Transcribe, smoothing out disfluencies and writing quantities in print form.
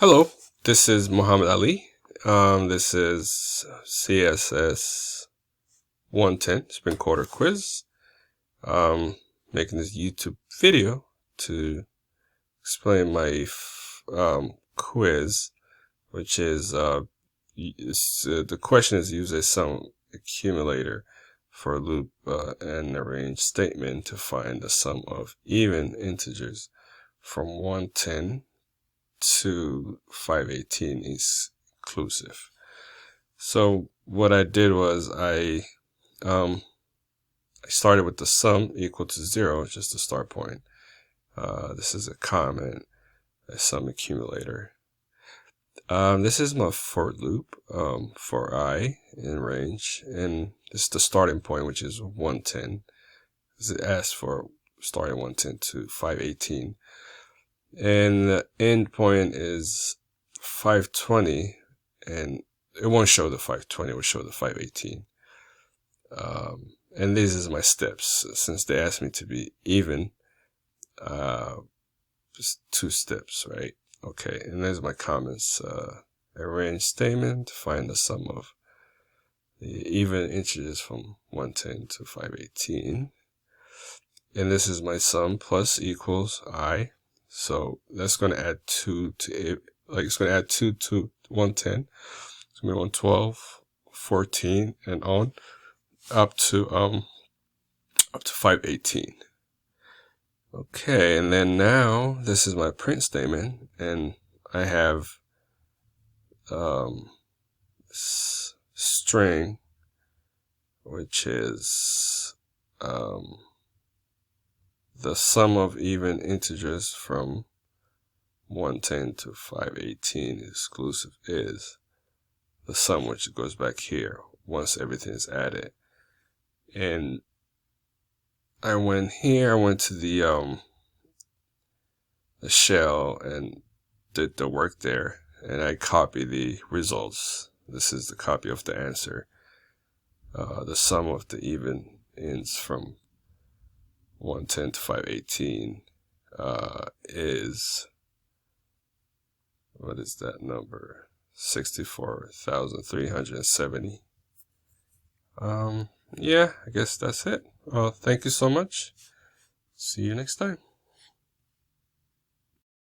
Hello, this is Muhammad Ali. This is CSS 110 Spring Quarter Quiz. Making this YouTube video to explain my quiz, which is the question is use a sum accumulator for a loop and arrange statement to find the sum of even integers from 110 to 518 is inclusive. So what I did was I started with the sum equal to 0, just the start point. This is a comment, a sum accumulator. This is my for loop for I in range, and this is the starting point, which is 110. It asks for starting 110 to 518. And the end point is 520, and it won't show the 520, it will show the 518. And these is my steps. Since they asked me to be even, just 2 steps, right? Okay, and there's my comments. Arrange statement to find the sum of the even integers from 110 to 518. And this is my sum plus equals I. So that's going to add 2 to, it's going to add 2 to 110. It's going to be 112, 14, and on up to 518. Okay, and then now this is my print statement, and I have string, which is the sum of even integers from 110 to 518 exclusive is the sum, which goes back here once everything is added. And I went here, I went to the shell and did the work there, and I copied the results. This is the copy of the answer. The sum of the even ends from 110 to 518 is, what is that number? 64,370. Yeah, I guess that's it. Well, thank you so much. See you next time.